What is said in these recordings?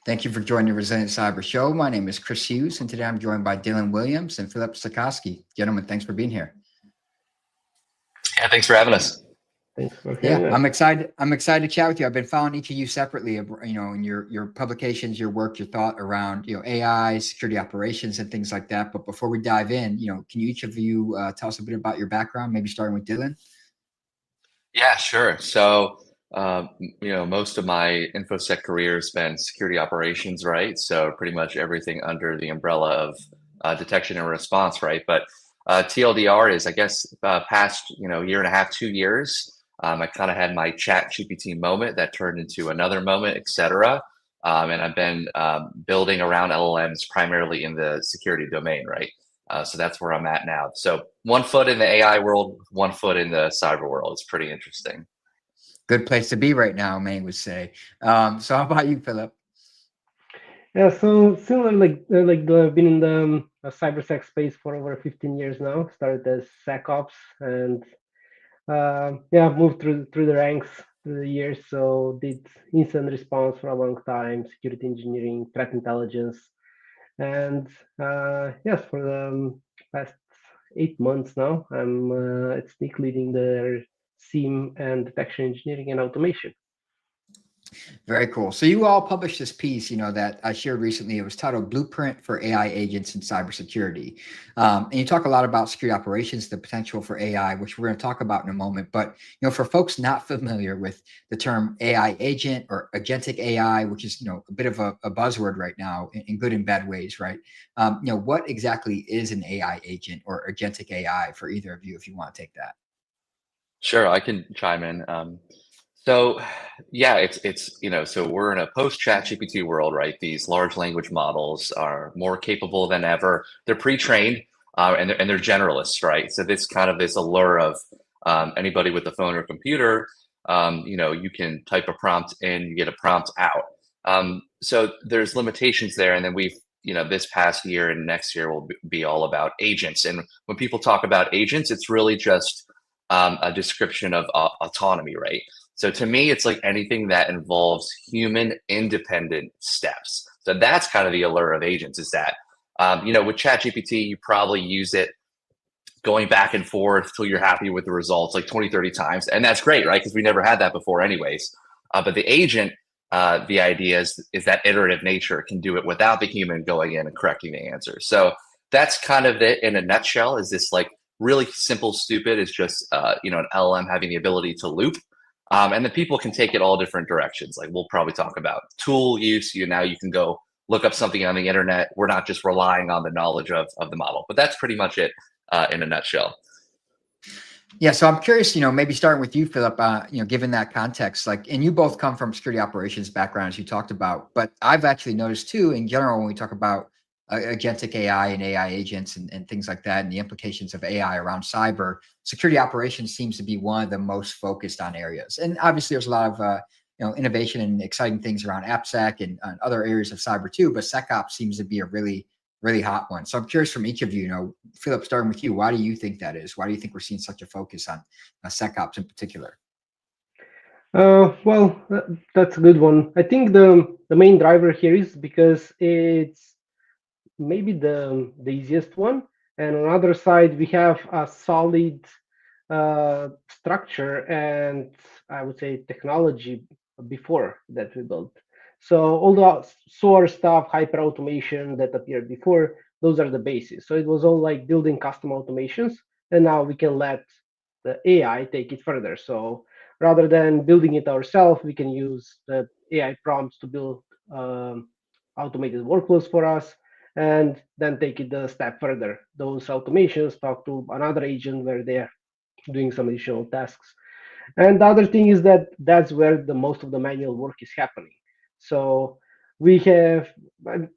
Thank you for joining the Resilient Cyber Show. My name is Chris Hughes, and today I'm joined by Dylan Williams and Filip Stojkovski. Gentlemen, thanks for being here. Yeah, thanks for having us. Thanks for having us. I'm excited. I'm excited to chat with you. I've been following each of you separately, in your publications, your work, your thought around, AI, security operations, and things like that. But before we dive in, can you each of you tell us a bit about your background? Maybe starting with Dylan. Yeah, sure. So, most of my infosec career has been security operations, right? So pretty much everything under the umbrella of detection and response, right? But TLDR is, I guess, past, year and a half, 2 years. I kind of had my chat GPT moment that turned into another moment, et cetera. And I've been building around LLMs primarily in the security domain, right? So that's where I'm at now. So 1 foot in the AI world, 1 foot in the cyber world. It's pretty interesting. Good place to be right now, many would say. So how about you, Filip? Yeah, so similar, I've been in the cybersec space for over 15 years now. Started as SecOps and moved through the ranks through the years. So did incident response for a long time, security engineering, threat intelligence, and yes, for the past 8 months now, I'm at Sneak leading their SIEM and detection engineering and automation. Very cool. So you all published this piece, that I shared recently. It was titled "Blueprint for AI Agents in Cybersecurity," and you talk a lot about security operations, the potential for AI, which we're going to talk about in a moment. But for folks not familiar with the term AI agent or agentic AI, which is a bit of a buzzword right now in good and bad ways, right? What exactly is an AI agent or agentic AI for either of you, if you want to take that? Sure, I can chime in. So yeah, so we're in a post-chat GPT world, right? These large language models are more capable than ever. They're pre-trained and they're generalists, right? So this kind of this allure of anybody with a phone or computer, you can type a prompt in, you get a prompt out. So there's limitations there. And then we've, this past year and next year will be all about agents. And when people talk about agents, it's really just a description of autonomy, right? So to me, it's like anything that involves human independent steps. So that's kind of the allure of agents is that, with ChatGPT, you probably use it going back and forth till you're happy with the results like 20, 30 times. And that's great, right? Because we never had that before anyways. But the agent, the idea is that iterative nature can do it without the human going in and correcting the answer. So that's kind of it in a nutshell. Is this like really simple, stupid? It's just, an LLM having the ability to loop. And then people can take it all different directions. Like we'll probably talk about tool use. Now you can go look up something on the internet. We're not just relying on the knowledge of the model, but that's pretty much it in a nutshell. Yeah, so I'm curious, maybe starting with you, Filip, given that context, and you both come from security operations backgrounds you talked about, but I've actually noticed too, in general, when we talk about agentic AI and AI agents and things like that, and the implications of AI around cyber, security operations seems to be one of the most focused on areas. And obviously there's a lot of, innovation and exciting things around AppSec and other areas of cyber too, but SecOps seems to be a really, really hot one. So I'm curious from each of you, Filip, starting with you, why do you think that is? Why do you think we're seeing such a focus on SecOps in particular? Well, that's a good one. I think the main driver here is because it's maybe the easiest one, and on the other side we have a solid structure and I would say technology before that we built. So all the SOAR stuff, hyper automation that appeared before, those are the bases. So it was all like building custom automations, and now we can let the AI take it further. So rather than building it ourselves, we can use the AI prompts to build automated workflows for us, and then take it a step further. Those automations talk to another agent where they're doing some additional tasks. And the other thing is that that's where the most of the manual work is happening. So we have,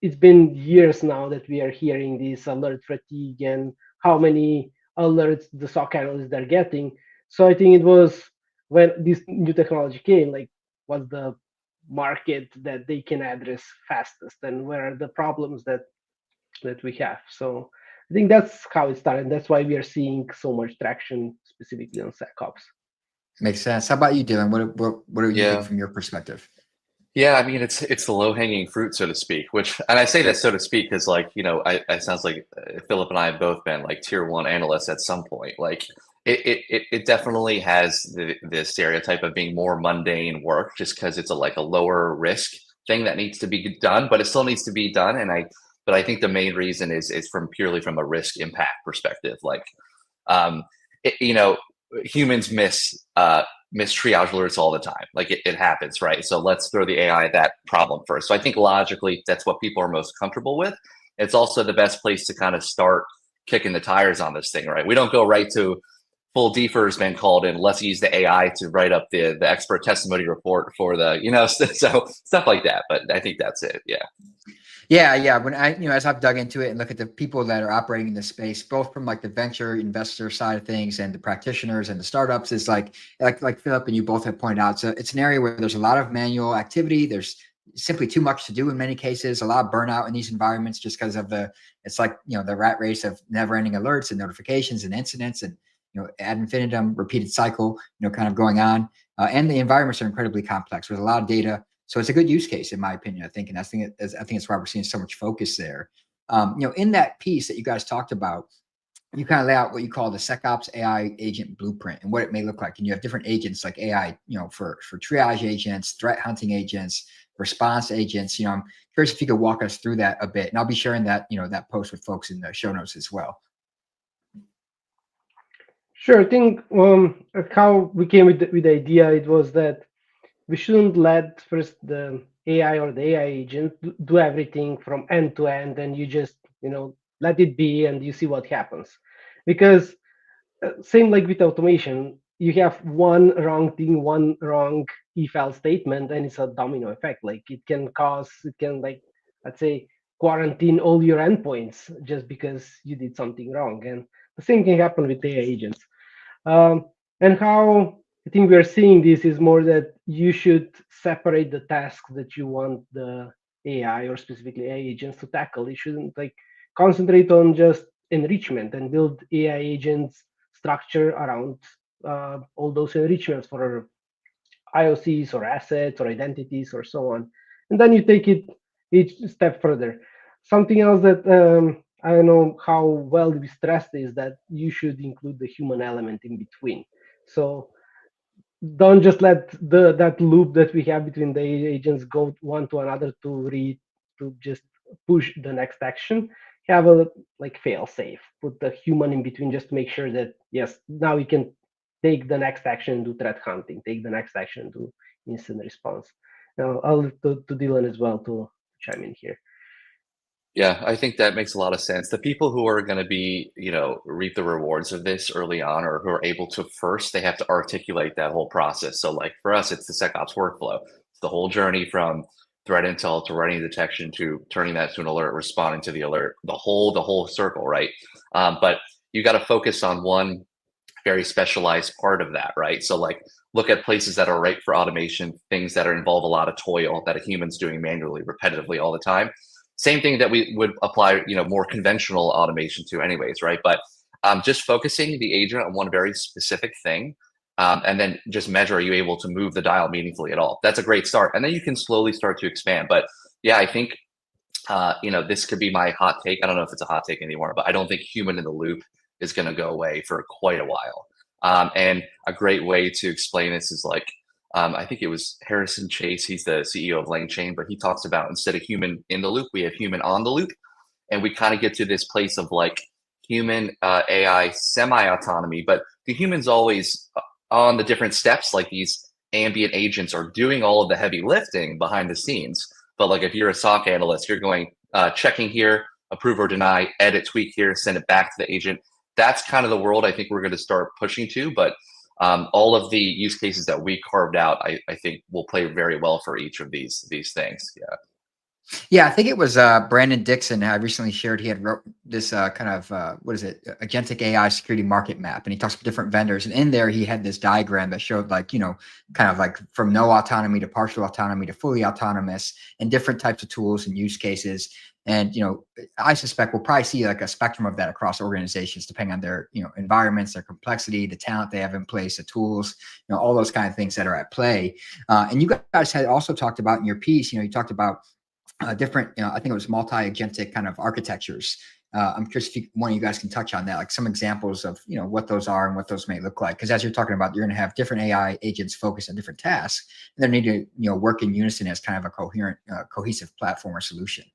it's been years now that we are hearing this alert fatigue and how many alerts the SOC analysts are getting. So I think it was when this new technology came, like what's the market that they can address fastest and where are the problems that we have. So I think that's how it started. That's why we are seeing so much traction specifically on SecOps. Makes sense. How about you, Dylan? What do you think from your perspective? Yeah, I mean it's the low hanging fruit, so to speak. Which, and I say that so to speak because, like, I sounds like Philip and I have both been like tier one analysts at some point. Like, it definitely has the stereotype of being more mundane work, just because it's a lower risk thing that needs to be done, but it still needs to be done. But I think the main reason is from purely from a risk impact perspective. Like, um, you know, humans miss triage alerts all the time. Like, it happens, right? So let's throw the AI at that problem first. So I think logically that's what people are most comfortable with. It's also the best place to kind of start kicking the tires on this thing, right? We don't go right to full defer has been called in. Let's use the AI to write up the expert testimony report for the, so stuff like that. But I think that's it. Yeah. Yeah. When as I've dug into it and look at the people that are operating in this space, both from like the venture investor side of things and the practitioners and the startups, is like Philip and you both have pointed out. So it's an area where there's a lot of manual activity. There's simply too much to do in many cases. A lot of burnout in these environments just because of it's like the rat race of never-ending alerts and notifications and incidents and ad infinitum repeated cycle kind of going on. And the environments are incredibly complex. There's a lot of data. So it's a good use case, in my opinion, I think. And I think it's why we're seeing so much focus there. In that piece that you guys talked about, you kind of lay out what you call the SecOps AI agent blueprint and what it may look like. And you have different agents like AI, for triage agents, threat hunting agents, response agents. I'm curious if you could walk us through that a bit. And I'll be sharing that, that post with folks in the show notes as well. Sure. I think how we came with the idea, it was that we shouldn't let first the AI or the AI agent do everything from end to end, and you just let it be and you see what happens. Because same like with automation, you have one wrong thing, one wrong if-else statement, and it's a domino effect. Like it can like, let's say, quarantine all your endpoints just because you did something wrong. And the same can happen with AI agents. Um, and how I think we are seeing this is more that you should separate the tasks that you want the AI or specifically AI agents to tackle. You shouldn't like concentrate on just enrichment and build AI agents structure around all those enrichments for IOCs or assets or identities or so on. And then you take it each step further. Something else that I don't know how well we stressed is that you should include the human element in between. So don't just let that loop that we have between the agents go one to another to just push the next action. Have a like fail safe. Put the human in between just to make sure that yes, now we can take the next action and do threat hunting. Take the next action and do instant response. Now I'll leave to Dylan as well to chime in here. Yeah, I think that makes a lot of sense. The people who are going to be, reap the rewards of this early on, or who are able to first, they have to articulate that whole process. So, like for us, it's the SecOps workflow. It's the whole journey from threat intel to writing detection to turning that to an alert, responding to the alert, the whole circle, right? But you got to focus on one very specialized part of that, right? So, like, look at places that are ripe for automation, things that involve a lot of toil that a human's doing manually, repetitively all the time. Same thing that we would apply, more conventional automation to, anyways, right? But just focusing the agent on one very specific thing, and then just measure, are you able to move the dial meaningfully at all? That's a great start, and then you can slowly start to expand. But yeah, I think this could be my hot take. I don't know if it's a hot take anymore, but I don't think human in the loop is going to go away for quite a while. And a great way to explain this is like, I think it was Harrison Chase. He's the CEO of LangChain, but he talks about instead of human in the loop, we have human on the loop. And we kind of get to this place of like human AI semi-autonomy, but the human's always on the different steps. Like, these ambient agents are doing all of the heavy lifting behind the scenes. But like, if you're a SOC analyst, you're going checking here, approve or deny, edit, tweak here, send it back to the agent. That's kind of the world I think we're going to start pushing to. But all of the use cases that we carved out, I think will play very well for each of these things. Yeah. Yeah, I think it was Brandon Dixon. I recently shared he had wrote this kind of what is it, Agentic AI security market map, and he talks about different vendors. And in there, he had this diagram that showed like kind of like from no autonomy to partial autonomy to fully autonomous, and different types of tools and use cases. And I suspect we'll probably see like a spectrum of that across organizations, depending on their environments, their complexity, the talent they have in place, the tools, all those kind of things that are at play. And you guys had also talked about in your piece, you talked about different, I think it was multi-agentic kind of architectures. I'm curious if one of you guys can touch on that, like some examples of, what those are and what those may look like. Because as you're talking about, you're going to have different AI agents focused on different tasks, and they need to, work in unison as kind of a coherent, cohesive platform or solution.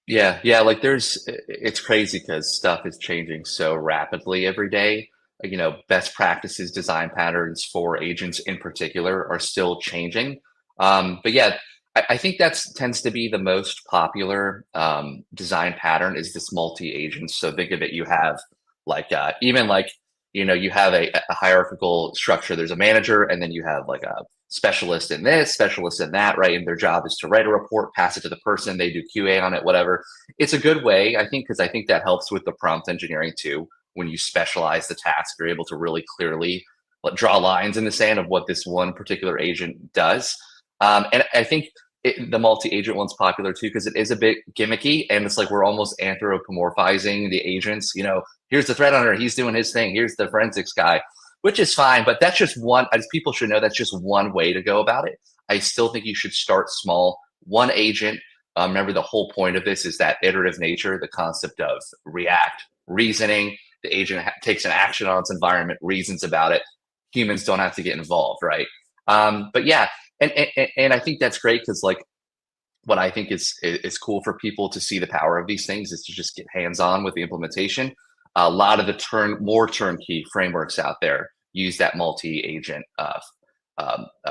Yeah, like it's crazy because stuff is changing so rapidly every day. Best practices, design patterns for agents in particular are still changing. But yeah, I think that's tends to be the most popular design pattern is this multi-agent. So think of it, you have like even like you have a hierarchical structure. There's a manager, and then you have like a specialist in this, specialist in that, right? And their job is to write a report, pass it to the person, they do QA on it, whatever. It's a good way, I think, because I think that helps with the prompt engineering too. When you specialize the task, you're able to really clearly draw lines in the sand of what this one particular agent does. And I think the multi-agent one's popular too because it is a bit gimmicky, and it's like we're almost anthropomorphizing the agents. Here's the threat hunter, he's doing his thing. Here's the forensics guy, which is fine, but that's just one. As people should know, that's just one way to go about it. I still think you should start small, one agent. Remember, the whole point of this is that iterative nature, the concept of react, reasoning. The agent takes an action on its environment, reasons about it. Humans don't have to get involved, right? But yeah, and I think that's great because like what I think is cool for people to see the power of these things is to just get hands-on with the implementation. A lot of the more turnkey frameworks out there use that multi-agent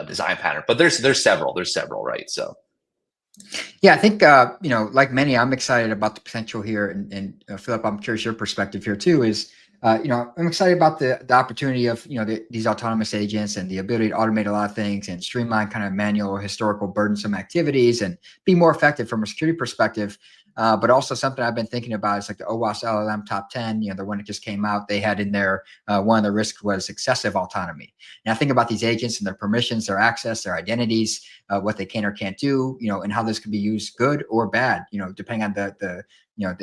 design pattern, but there's several, right? So yeah, I think like many, I'm excited about the potential here, and Philip, I'm curious your perspective here too. Is I'm excited about the opportunity of these autonomous agents and the ability to automate a lot of things and streamline kind of manual, historical, burdensome activities and be more effective from a security perspective. But also something I've been thinking about is like the OWASP LLM top 10, the one that just came out, they had in there, one of the risks was excessive autonomy. And I think about these agents and their permissions, their access, their identities, what they can or can't do, and how this can be used good or bad, depending on the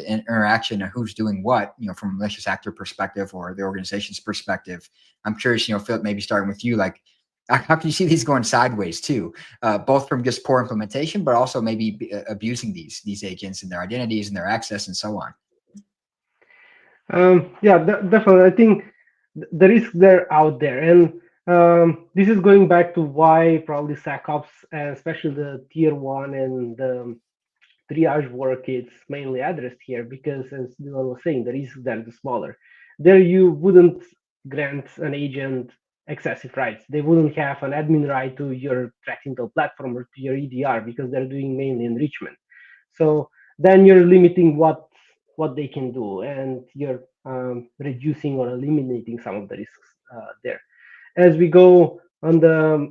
interaction of who's doing what, from a malicious actor perspective or the organization's perspective. I'm curious, Philip, maybe starting with you, like, how can you see these going sideways too, both from just poor implementation, but also maybe abusing these agents and their identities and their access and so on? Yeah, definitely. I think the risks they're out there, and this is going back to why probably SecOps, and especially the tier one and the triage work, it's mainly addressed here because, as Dylan was saying, the risks there are smaller. There, you wouldn't grant an agent excessive rights. They wouldn't have an admin right to your threat intel platform or to your EDR because they're doing mainly enrichment. So then you're limiting what they can do, and you're reducing or eliminating some of the risks there. As we go on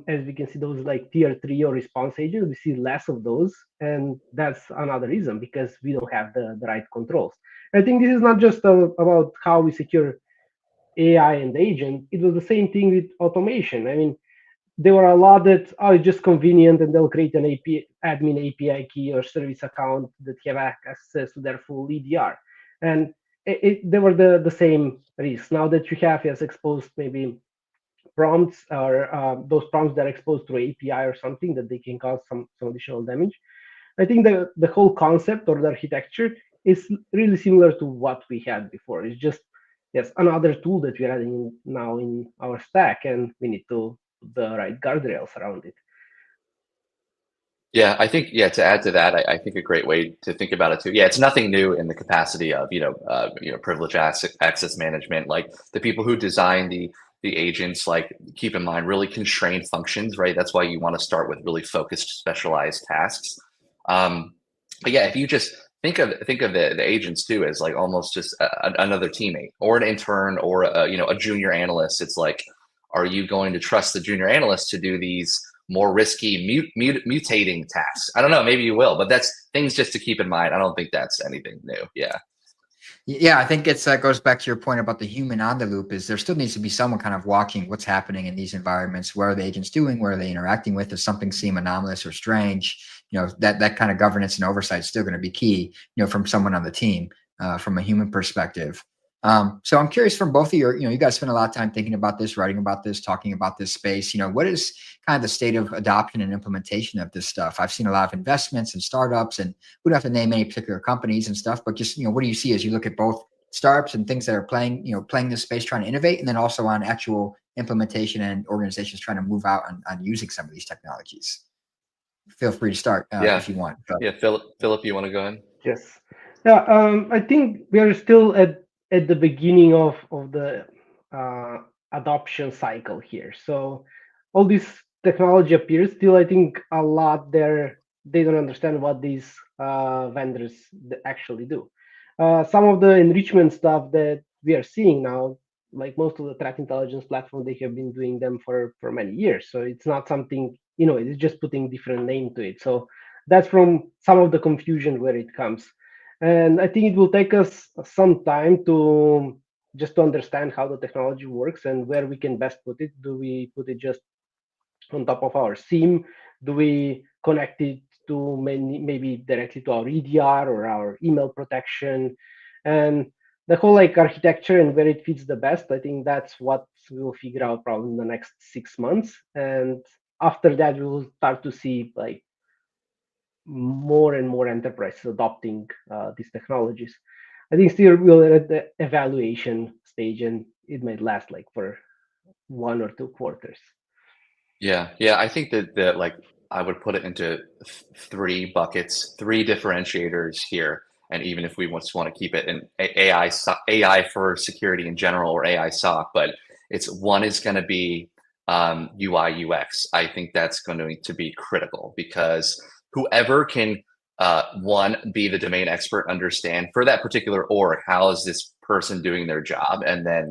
as we can see those like tier 3 or response agents, we see less of those, and that's another reason because we don't have the right controls. I think this is not just about how we secure AI and agent. It was the same thing with automation. I mean, there were a lot that it's just convenient, and they'll create an admin API key or service account that have access to their full EDR, and they were the same risks. Now that you have as exposed maybe prompts or those prompts that are exposed through API or something that they can cause some additional damage. I think the whole concept or the architecture is really similar to what we had before. It's just yes another tool that we're adding now in our stack, and we need to put the right guardrails around it. yeah, I think to add to that, I think a great way to think about it too. Yeah, it's nothing new in the capacity of privilege access management. Like the people who design the agents, like keep in mind really constrained functions, right? That's why you want to start with really focused, specialized tasks. But yeah, if you just think of the agents too as like almost just another teammate or an intern or a junior analyst. It's like, are you going to trust the junior analyst to do these more risky mutating tasks. I don't know, maybe you will, but that's things just to keep in mind. I don't think that's anything new. Yeah. Yeah, I think it's goes back to your point about the human on the loop. Is there still needs to be someone kind of watching what's happening in these environments? What are the agents doing? What are they interacting with? Does something seem anomalous or strange? That kind of governance and oversight is still going to be key. From someone on the team, from a human perspective. So I'm curious from both of you guys spend a lot of time thinking about this, writing about this, talking about this space. What is kind of the state of adoption and implementation of this stuff? I've seen a lot of investments and startups, and we don't have to name any particular companies and stuff, but just, what do you see as you look at both startups and things that are playing this space, trying to innovate, and then also on actual implementation and organizations trying to move out on using some of these technologies? Feel free to start if you want. Yeah, Philip, you want to go ahead? Yes. Yeah. I think we are still at the beginning of the adoption cycle here. So all this technology appears still. I think a lot there they don't understand what these vendors actually do. Some of the enrichment stuff that we are seeing now, like most of the threat intelligence platforms, they have been doing them for many years. So it's not something, it's just putting different name to it. So that's from some of the confusion where it comes. And I think it will take us some time to just to understand how the technology works and where we can best put it. Do we put it just on top of our SIEM? Do we connect it to maybe directly to our EDR or our email protection? And the whole architecture and where it fits the best, I think that's what we will figure out probably in the next 6 months. And after that, we will start to see more and more enterprises adopting these technologies. I think still we're at the evaluation stage, and it might last for 1 or 2 quarters. Yeah, I think that I would put it into three buckets, three differentiators here. And even if we just want to keep it in AI for security in general, or AI SOC, but one is going to be UI UX. I think that's going to be critical, because whoever can one, be the domain expert, understand for that particular org, how is this person doing their job, and then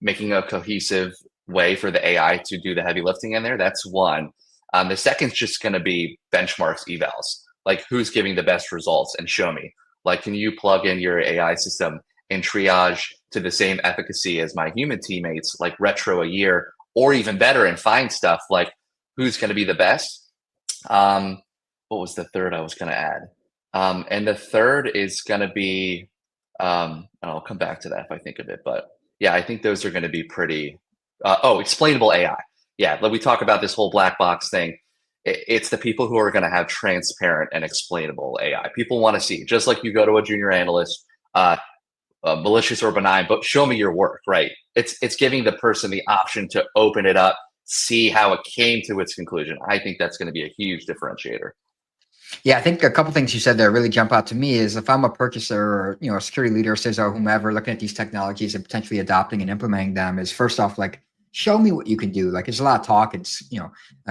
making a cohesive way for the AI to do the heavy lifting in there. That's one. The second's just going to be benchmarks, evals, like who's giving the best results, and show me. Can you plug in your AI system and triage to the same efficacy as my human teammates, retro a year, or even better, and find stuff who's going to be the best. What was the third I was going to add? And the third is going to be, I'll come back to that if I think of it, but yeah, I think those are going to be pretty, explainable AI. Yeah, we talk about this whole black box thing. It's the people who are going to have transparent and explainable AI. People want to see, just like you go to a junior analyst, malicious or benign, but show me your work, right? It's giving the person the option to open it up, see how it came to its conclusion. I think that's going to be a huge differentiator. Yeah, I think a couple things you said there really jump out to me is if I'm a purchaser or a security leader, CISO, whomever, looking at these technologies and potentially adopting and implementing them, is first off show me what you can do. There's a lot of talk, it's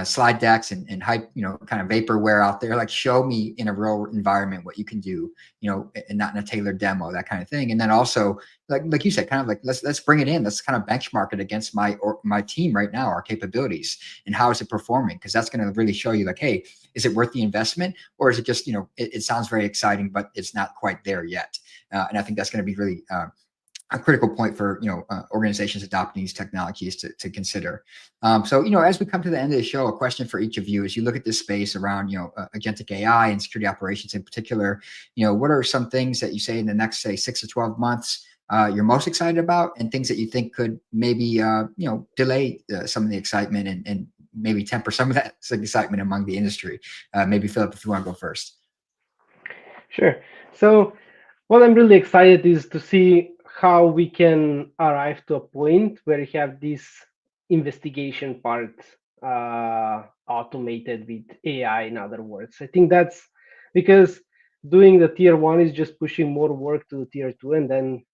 slide decks and hype, kind of vaporware out there. Show me in a real environment what you can do, and not in a tailored demo, that kind of thing. And then also, like you said, kind of let's bring it in. Let's kind of benchmark it against my team right now, our capabilities, and how is it performing? Because that's going to really show you hey, is it worth the investment, or is it just it sounds very exciting, but it's not quite there yet. And I think that's going to be really a critical point for organizations adopting these technologies to consider. So as we come to the end of the show, a question for each of you: as you look at this space around agentic AI and security operations in particular, what are some things that you say in the next, say, 6 to 12 months you're most excited about, and things that you think could maybe delay some of the excitement and maybe temper some of that excitement among the industry? Maybe Philip, if you want to go first. Sure. So what I'm really excited is to see how we can arrive to a point where we have this investigation part automated with AI, in other words. I think that's because doing the tier 1 is just pushing more work to tier 2, and then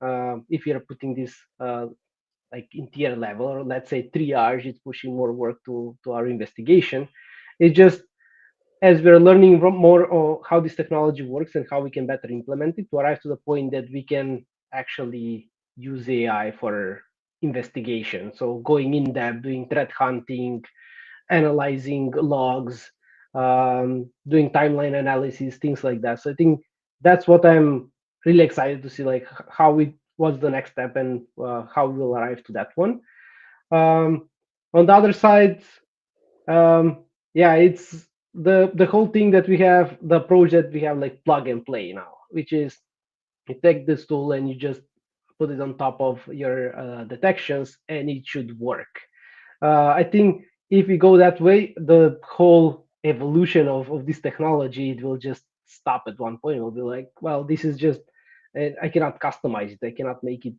if you're putting this in tier level, or let's say triage, it's pushing more work to our investigation. It's just as we're learning more of how this technology works and how we can better implement it, to arrive to the point that we can actually use AI for investigation. So going in depth, doing threat hunting, analyzing logs, doing timeline analysis, things like that. So I think that's what I'm really excited to see, like what's the next step and how we will arrive to that one. On the other side, yeah, it's the whole thing that we have, the approach that we have, like plug and play now, which is you take this tool and you just put it on top of your detections and it should work. I think if we go that way, the whole evolution of this technology, it will just stop at one point. It'll be like, well, this is just, I cannot customize it. I cannot make it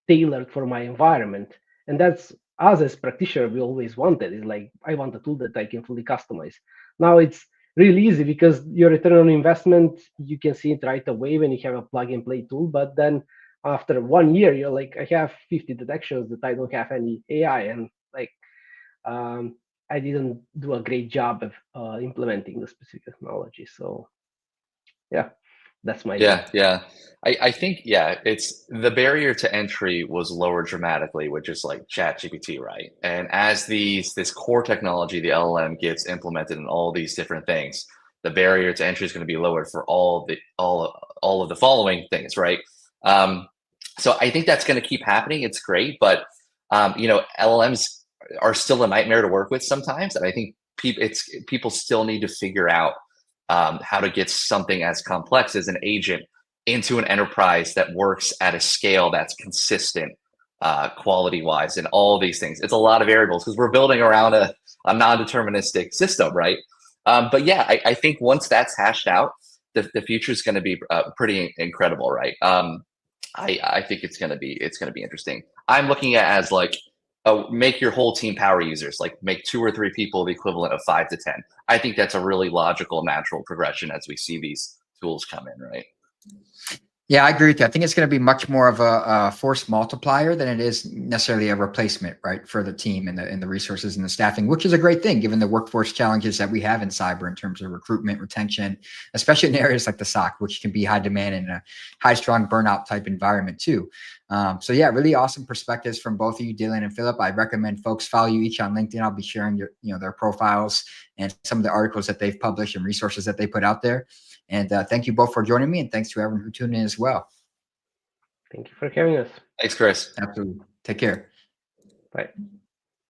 tailored for my environment. And that's us as practitioner, we always wanted. Is like, I want a tool that I can fully customize. Now it's really easy because your return on investment, you can see it right away when you have a plug and play tool. But then after 1 year, you're like, I have 50 detections that I don't have any AI, and like, I didn't do a great job of implementing the specific technology. So yeah, that's my Yeah, yeah. I think, yeah, it's the barrier to entry was lowered dramatically with just like ChatGPT, right? And as this core technology, the LLM, gets implemented in all these different things, the barrier to entry is going to be lowered for all of the following things, right? So I think that's going to keep happening. It's great, but LLMs are still a nightmare to work with sometimes, and I think people still need to figure out how to get something as complex as an agent into an enterprise that works at a scale that's consistent, quality wise, and all these things. It's a lot of variables because we're building around a non-deterministic system, right? But yeah, I think once that's hashed out, the future is going to be pretty incredible, right? I think it's going to be interesting. I'm looking at as like, make your whole team power users, like make 2 or 3 people the equivalent of 5 to 10. I think that's a really logical, natural progression as we see these tools come in, right? Yeah, I agree with you. I think it's going to be much more of a force multiplier than it is necessarily a replacement, right, for the team and the resources and the staffing, which is a great thing given the workforce challenges that we have in cyber in terms of recruitment, retention, especially in areas like the SOC, which can be high demand and a high strong burnout type environment too. So yeah, really awesome perspectives from both of you, Dylan and Filip. I recommend folks follow you each on LinkedIn. I'll be sharing their profiles and some of the articles that they've published and resources that they put out there. And thank you both for joining me, and thanks to everyone who tuned in as well. Thank you for having us. Thanks, Chris. Absolutely. Take care. Bye.